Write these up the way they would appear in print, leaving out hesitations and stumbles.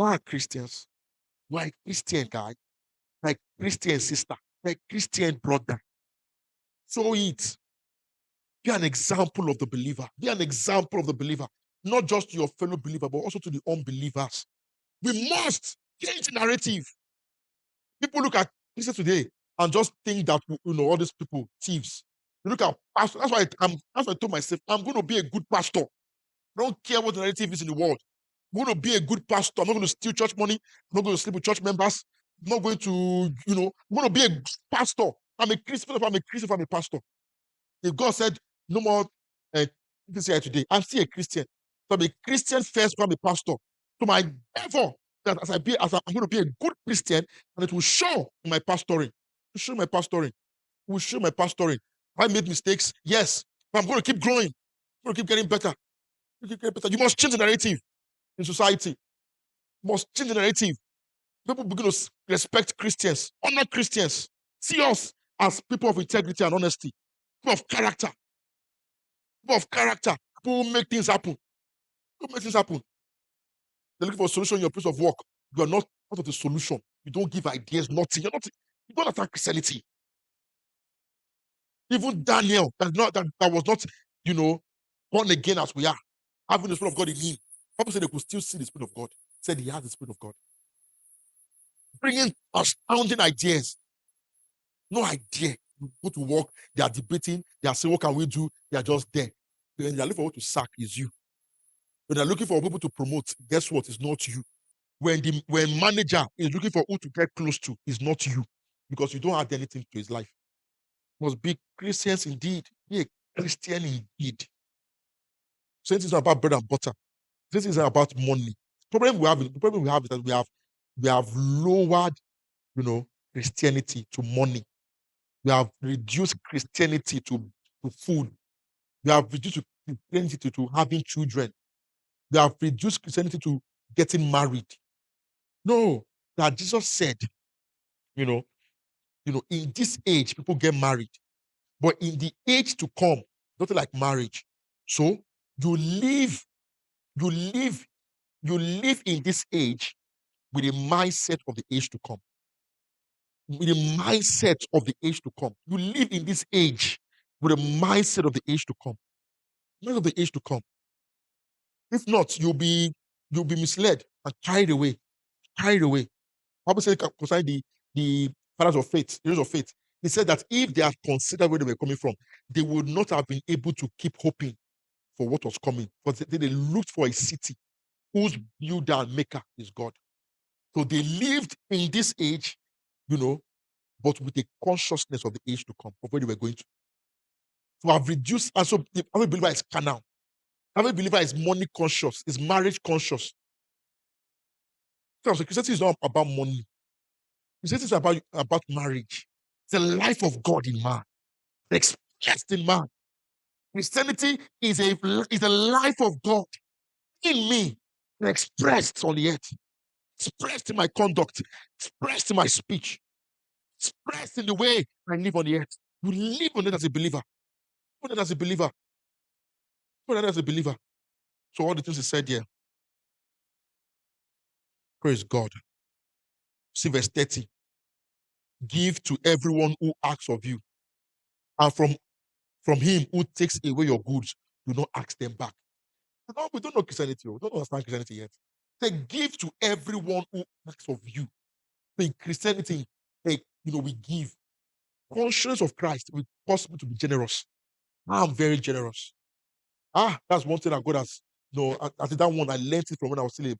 Why are Christians? Why a Christian guy? Like Christian sister, like Christian brother. Show it. Be an example of the believer. Be an example of the believer. Not just to your fellow believer, but also to the unbelievers. We must change the narrative. People look at Christians today and just think that all these people thieves. You look at pastor. That's why I told myself I'm going to be a good pastor. I don't care what the narrative is in the world. I'm going to be a good pastor. I'm not going to steal church money. I'm not going to sleep with church members. I'm not going to, I'm going to be a good pastor. I'm a Christian. I'm a Christian. I'm a pastor. If God said no more this here today, I'm still a Christian. So I'm a Christian first, I'm a pastor. So my effort that I'm going to be a good Christian, and it will show in my pastoring. It will show my pastoring. It will show my pastoring. I made mistakes, yes, but I'm going to keep growing. I'm going to keep getting better. You must change the narrative in society. You must change the narrative. People begin to respect Christians, honor Christians, see us as people of integrity and honesty, people of character. People of character, people who make things happen. People make things happen. They're looking for a solution in your place of work. You are not part of the solution. You don't give ideas, nothing. You don't attack Christianity. Even Daniel, that was not, born again as we are, having the Spirit of God in him. People said they could still see the Spirit of God. Said he has the Spirit of God. Bringing astounding ideas. No idea. You go to work, they are debating, they are saying, what can we do? They are just there. When they are looking for what to sack is you. When they're looking for people to promote, guess what? It's not you. When manager is looking for who to get close to, it's not you. Because you don't add anything to his life. Must be Christians indeed. Be a Christian indeed. So this is not about bread and butter. This is about money. The problem we have is that we have lowered, Christianity to money. We have reduced Christianity to food. We have reduced Christianity to having children. We have reduced Christianity to getting married. No, that Jesus said, in this age, people get married. But in the age to come, nothing like marriage. So you live in this age with the mindset of the age to come. With the mindset of the age to come. You live in this age with the mindset of the age to come. Not of the age to come. If not, you'll be misled and carried away. Carried away. Bible says concerning the fathers of faith, heroes of faith, he said that if they had considered where they were coming from, they would not have been able to keep hoping for what was coming. Because they looked for a city whose builder and maker is God. So they lived in this age, but with the consciousness of the age to come, of where they were going to. So I've reduced, and so every believer is carnal. Every believer is money conscious, is marriage conscious. So Christianity is not about money. Christianity is about marriage. It's the life of God in man, expressed in man. Christianity is the life of God in me, expressed on the earth, expressed in my conduct, expressed in my speech, expressed in the way I live on the earth. You live on it as a believer. Put it as a believer. Put it as a believer. So all the things he said here. Praise God. See verse 30. Give to everyone who asks of you. And from him who takes away your goods, do not ask them back. We don't know Christianity. We don't understand Christianity yet. Say, give to everyone who asks of you. In Christianity, we give. Conscience of Christ, we possible to be generous. I'm very generous. That's one thing that God has. I think that one I learned it from when I was still,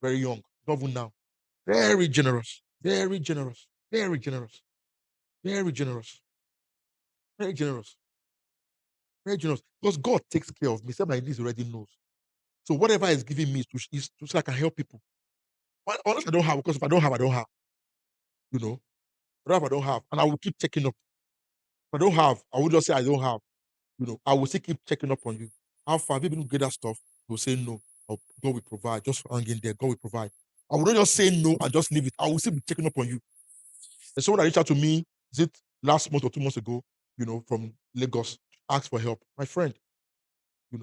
very young. Not even now. Very generous. Very generous. Very generous. Very generous. Very generous. Very generous. Because God takes care of me. Some my needs already knows. So whatever He's giving me is so I can help people. Unless I don't have, because if I don't have, I don't have. You know, I don't have, I don't have. And I will keep checking up. If I don't have, I will just say I don't have. I will still keep checking up on you. How far have you been get that stuff? You will say no. Oh, God will provide. Just hang in there. God will provide. I will not just say no and just leave it. I will still be checking up on you. There's someone that reached out to me, is it last month or 2 months ago, from Lagos, asked for help. My friend, I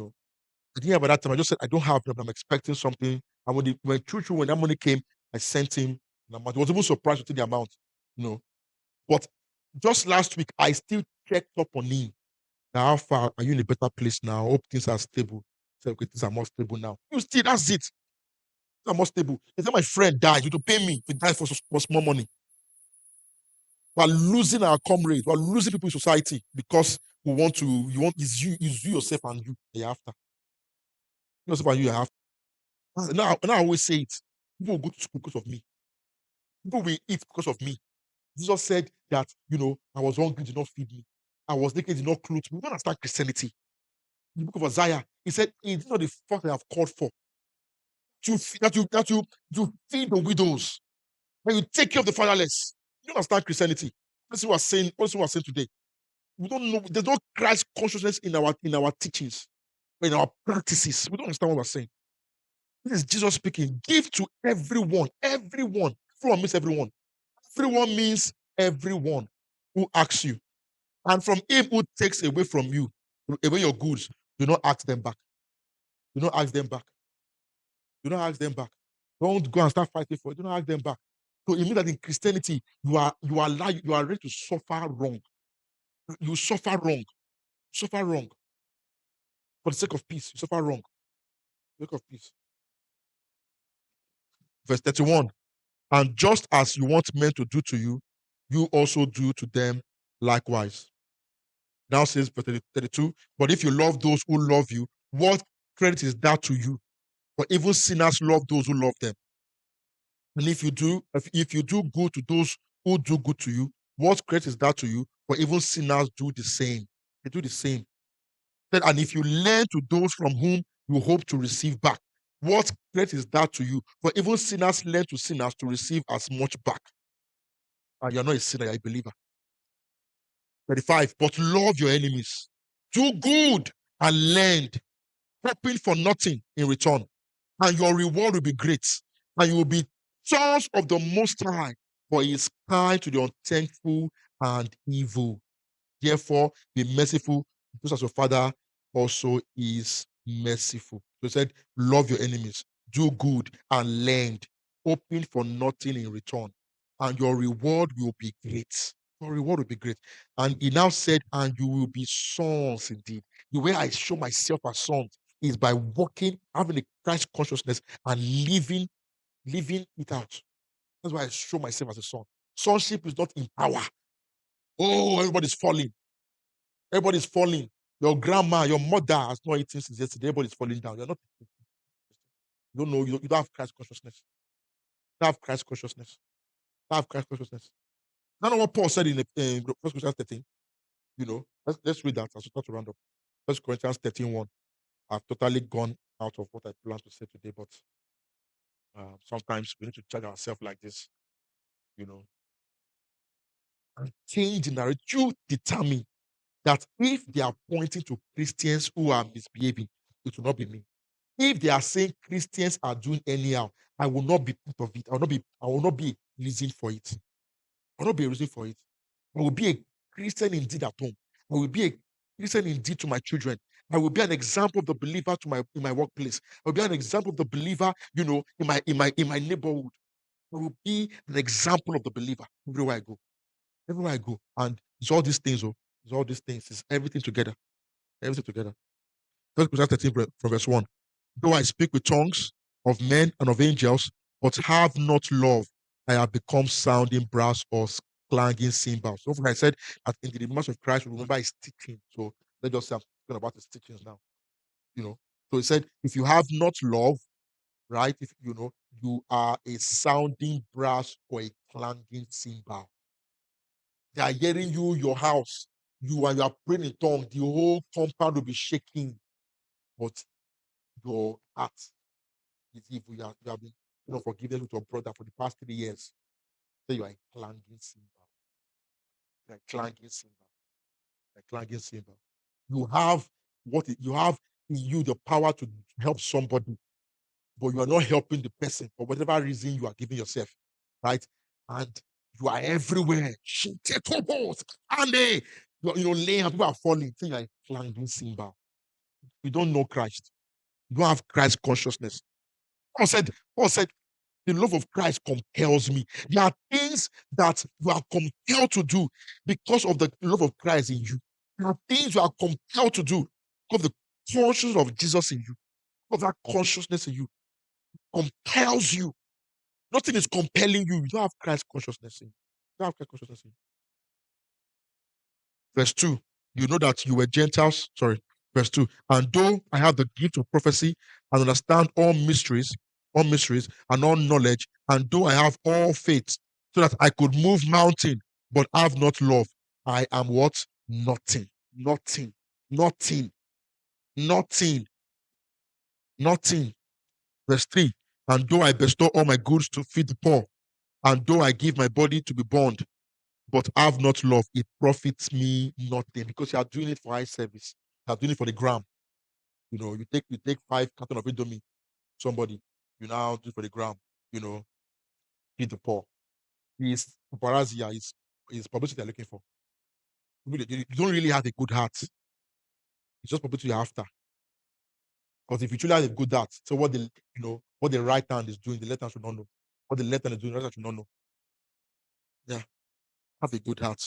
didn't have at that time. I just said I don't have, but I'm expecting something. And when that money came, I sent him an amount. He was even surprised to see the amount, you know. But just last week, I still checked up on him. Now, how far are you in a better place now? Hope things are stable. So, okay, things are more stable now. You still, that's it. Things are more stable. It's my friend died. You to pay me if he died for small money. We're losing our comrades. We're losing people in society because it's you yourself and you're after. Yourself and you're after. Now I always say it. People will go to school because of me. People will eat because of me. Jesus said that, I was hungry, did not feed me. I was naked, did not clothe me. We don't understand Christianity. In the book of Isaiah, he said, it is not the fact that I have called for. To feed the widows. And you take care of the fatherless. You don't understand Christianity. That's what we're saying today. We don't know. There's no Christ consciousness in our teachings, in our practices. We don't understand what we're saying. This is Jesus speaking. Give to everyone. Everyone. Everyone means everyone. Everyone means everyone who asks you. And from him who takes away from you, away your goods, do not ask them back. Do not ask them back. Do not ask them back. Don't go and start fighting for it. Do not ask them back. So it means that in Christianity, you are ready to suffer wrong. You suffer wrong. Suffer wrong. For the sake of peace. You suffer wrong. For the sake of peace. Verse 31. And just as you want men to do to you, you also do to them likewise. Now says verse 32. But if you love those who love you, what credit is that to you? For even sinners love those who love them. And if you do good to those who do good to you, what credit is that to you? For even sinners do the same. They do the same. And if you lend to those from whom you hope to receive back, what credit is that to you? For even sinners lend to sinners to receive as much back. And you're not a sinner, you're a believer. 35. But love your enemies. Do good and lend, hoping for nothing in return. And your reward will be great. And you will be sons of the Most High, for he is kind to the unthankful and evil. Therefore, be merciful, just as your Father also is merciful. So he said, love your enemies, do good, and lend, hoping for nothing in return. And your reward will be great. Your reward will be great. And he now said, and you will be sons indeed. The way I show myself as sons is by walking, having a Christ consciousness, and living it out. That's why I show myself as a son. Sonship is not in power. Oh, everybody's falling. Everybody's falling. Your grandma, your mother has not eaten since yesterday. Everybody's falling down. You're not. You don't know. You don't have Christ consciousness. You don't have Christ consciousness. You don't have Christ consciousness. I know what Paul said in 1 Corinthians 13. Let's read that as we start to round up. 1 Corinthians 13:1. I've totally gone out of what I planned to say today, but sometimes we need to charge ourselves like this, and change the narrative. You determine that if they are pointing to Christians who are misbehaving, it will not be me. If they are saying Christians are doing anyhow, I will not be part of it. I will not be a reason for it. I will not be a reason for it. I will be a Christian indeed at home. I will be a Christian indeed to my children. I will be an example of the believer in my workplace. I will be an example of the believer, in my neighborhood. I will be an example of the believer everywhere I go. Everywhere I go. And it's all these things, it's all these things. It's everything together. Everything together. 1 Corinthians 13 from verse 1. Though I speak with tongues of men and of angels, but have not love, I have become sounding brass or clanging cymbals. So I said that in the remembrance of Christ, we remember his teaching. So let's just say I'm talking about his teachings now. So he said, if you have not love, right? If you are a sounding brass or a clanging cymbal. They are hearing you, your house. You are praying in tongues, the whole compound will be shaking. But your heart is evil. You have been forgiven with your brother for the past 3 years. So you are a clanging cymbal. You are a clanging cymbal. A clanging cymbal. You have in you the power to help somebody, but you are not helping the person for whatever reason you are giving yourself, right? And you are everywhere. And laying and people are falling. So you are a clanging cymbal. You don't know Christ. You don't have Christ consciousness. Paul said, the love of Christ compels me. There are things that you are compelled to do because of the love of Christ in you. There are things you are compelled to do because of the consciousness of Jesus in you, because that consciousness in you compels you. Nothing is compelling you. You don't have Christ consciousness in you. You don't have Christ consciousness in you. Verse 2, you know that you were Gentiles. Sorry. Verse 2, and though I have the gift of prophecy and understand all mysteries and all knowledge, and though I have all faith, so that I could move mountain, but have not love, I am what? Nothing. Nothing. Nothing. Nothing. Nothing. Verse 3, and though I bestow all my goods to feed the poor, and though I give my body to be burned, but have not love, it profits me nothing, because you are doing it for eye service. You are doing it for the gram. You take 5 cartons of Indomie, somebody, you now do it for the gram, you know, feed the poor. It's paparazzi, is publicity they're looking for. You don't really have a good heart. It's just publicity you're after. Because if you truly have a good heart, so what the right hand is doing, the left hand should not know. What the left hand is doing, the right hand should not know. Yeah, have a good heart.